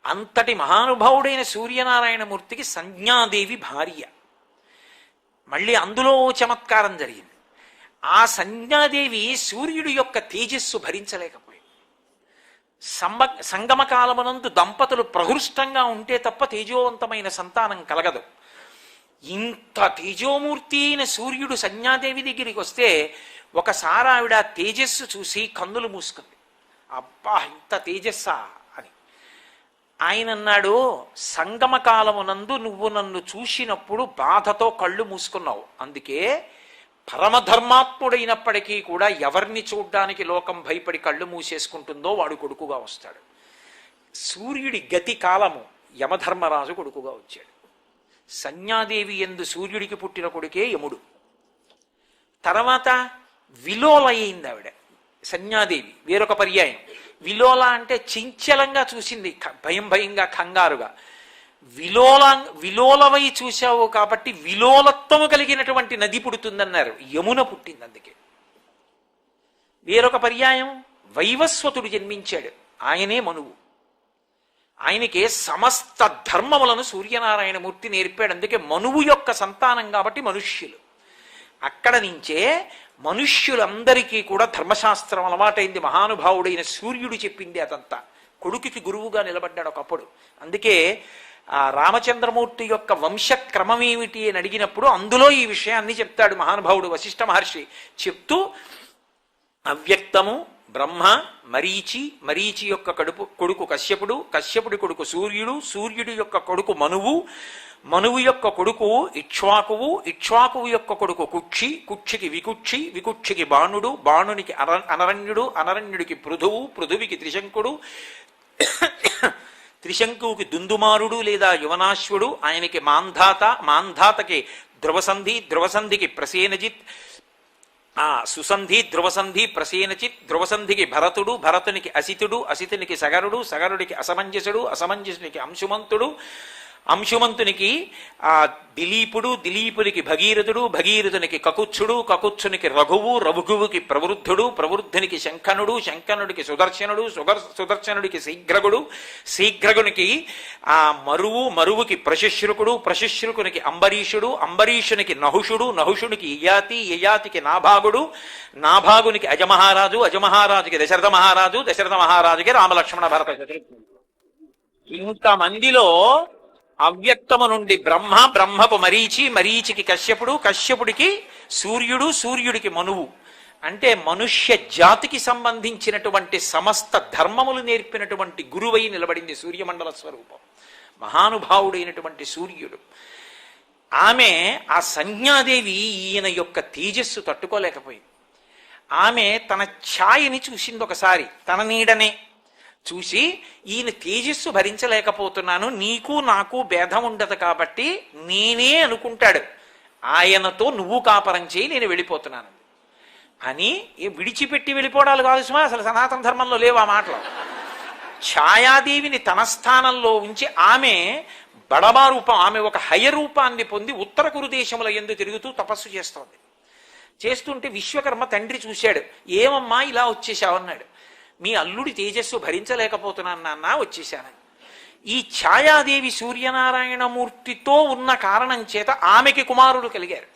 అంతటి మహానుభావుడైన సూర్యనారాయణమూర్తికి సంజ్ఞాదేవి భార్య. మళ్ళీ అందులో చమత్కారం జరిగింది. ఆ సంజ్ఞాదేవి సూర్యుడి యొక్క తేజస్సు భరించలేకపోయింది. సంగమ కాలమునందు దంపతులు ప్రహృష్టంగా ఉంటే తప్ప తేజోవంతమైన సంతానం కలగదు. ఇంత తేజోమూర్తి అయిన సూర్యుడు సంజ్ఞాదేవి దగ్గరికి వస్తే ఒకసారి ఆవిడ తేజస్సు చూసి కన్నులు మూసుకుంది. అబ్బా, ఇంత తేజస్సా అని. ఆయన అన్నాడు, సంగమ కాలమునందు నువ్వు నన్ను చూసినప్పుడు బాధతో కళ్ళు మూసుకున్నావు. అందుకే పరమధర్మాత్ముడైనప్పటికీ కూడా ఎవరిని చూడ్డానికి లోకం భయపడి కళ్ళు మూసేసుకుంటుందో వాడు కొడుకుగా వస్తాడు. సూర్యుడి గతి కాలము యమధర్మరాజు కొడుకుగా వచ్చాడు. సంజ్ఞాదేవి యందు సూర్యుడికి పుట్టిన కొడుకే యముడు. తర్వాత విలోల అయింది ఆవిడ సంజ్ఞాదేవి. వేరొక పర్యాయం విలోల అంటే చంచలంగా చూసింది, భయం భయంగా కంగారుగా. విలోలవై చూశావు కాబట్టి విలోలత్వము కలిగినటువంటి నది పుడుతుందన్నారు, యమున పుట్టింది. అందుకే వేరొక పర్యాయం వైవస్వతుడు జన్మించాడు, ఆయనే మనువు. ఆయనకే సమస్త ధర్మములను సూర్యనారాయణమూర్తి నేర్పాడు. అందుకే మనువు యొక్క సంతానం కాబట్టి మనుష్యులు. అక్కడ నుంచే మనుష్యులందరికీ కూడా ధర్మశాస్త్రం అలవాటైంది. మహానుభావుడైన సూర్యుడు చెప్పింది అదంతా. కొడుకుకి గురువుగా నిలబడ్డాడు ఒకప్పుడు. అందుకే ఆ రామచంద్రమూర్తి యొక్క వంశక్రమం ఏమిటి అని అడిగినప్పుడు అందులో ఈ విషయాన్ని చెప్తాడు మహానుభావుడు వశిష్ఠ మహర్షి. చెప్తూ అవ్యక్తము బ్రహ్మ, మరీచి, మరీచి యొక్క కొడుకు కశ్యపుడు, కశ్యపుడి కొడుకు సూర్యుడు, సూర్యుడి యొక్క కొడుకు మనువు, మనువు యొక్క కొడుకు ఇక్ష్వాకువు, ఇక్ష్వాకువు యొక్క కొడుకు కుక్షి, కుక్షికి వికుక్షి, వికుక్షికి బాణుడు, బాణునికి అనరణ్యుడు, అనరణ్యుడికి పృథువు, పృథువికి త్రిశంకుడు, త్రిశంకువుకి దుందుమారుడు లేదా యువనాశ్వుడు, ఆయనకి మాంధాత, మాంధాతకి ధ్రువసంధి, ధ్రువసంధికి ప్రసేనజిత్, సుసంధి, ధ్రువసంధి, ప్రసేనచిత్, ధ్రువసంధికి భరతుడు, భరతునికి అసితుడు, అసితునికి సగరుడు, సగరుడికి అసమంజసుడు, అసమంజసునికి అంశుమంతుడు, అంశుమంతునికి దిలీపుడు, దిలీపునికి భగీరథుడు, భగీరథునికి కకుత్సుడు, కకుత్సునికి రఘువు, రఘువుకి ప్రవృద్ధుడు, ప్రవృద్ధునికి శంఖనుడు, శంఖనుడికి సుదర్శనుడు, సుదర్శనుడికి శీఘ్రగుడు, శీఘ్రగునికి మరువు, మరువుకి ప్రశుశ్రుకుడు, ప్రశుశ్రుకునికి అంబరీషుడు, అంబరీషునికి నహుషుడు, నహుషునికి యయాతి, యయాతికి నాభాగుడు, నాభాగునికి అజమహారాజు, అజమహారాజుకి దశరథ మహారాజు, దశరథ మహారాజుకి రామలక్ష్మణ భరత శత్రుఘ్నులు. ఇంతమందిలో అవ్యక్తము నుండి బ్రహ్మ, బ్రహ్మకు మరీచి, మరీచికి కశ్యపుడు, కశ్యపుడికి సూర్యుడు, సూర్యుడికి మనువు. అంటే మనుష్య జాతికి సంబంధించినటువంటి సమస్త ధర్మములు నేర్పినటువంటి గురువై నిలబడింది సూర్యమండల స్వరూపం, మహానుభావుడైనటువంటి సూర్యుడు. ఆమె ఆ సంజ్ఞాదేవి ఈయన యొక్క తేజస్సు తట్టుకోలేకపోయింది. ఆమె తన ఛాయని చూసింది ఒకసారి, తన నీడనే చూసి, ఈయన తేజస్సు భరించలేకపోతున్నాను, నీకు నాకు భేదం ఉండదు కాబట్టి నేనే అనుకుంటాడు, ఆయనతో నువ్వు కాపరం చేయి, నేను వెళ్ళిపోతున్నాను అని. విడిచిపెట్టి వెళ్ళిపోవడాలు కాదు సుమా, అసలు సనాతన ధర్మంలో లేవు ఆ మాటలు. ఛాయాదేవిని తన స్థానంలో ఉంచి ఆమె బడబా రూపం, ఆమె ఒక హయ రూపాన్ని పొంది ఉత్తర కురు దేశముల యందు తిరుగుతూ తపస్సు చేస్తోంది. చేస్తుంటే విశ్వకర్మ తండ్రి చూశాడు, ఏమమ్మా ఇలా వచ్చేసావన్నాడు. మీ అల్లుడి తేజస్సు భరించలేకపోతున్నాను నాన్న, వచ్చేశానని. ఈ ఛాయాదేవి సూర్యనారాయణమూర్తితో ఉన్న కారణం చేత ఆమెకి కుమారుడు కలిగారు.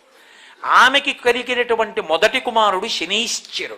ఆమెకి కలిగినటువంటి మొదటి కుమారుడు శనైశ్చరుడు.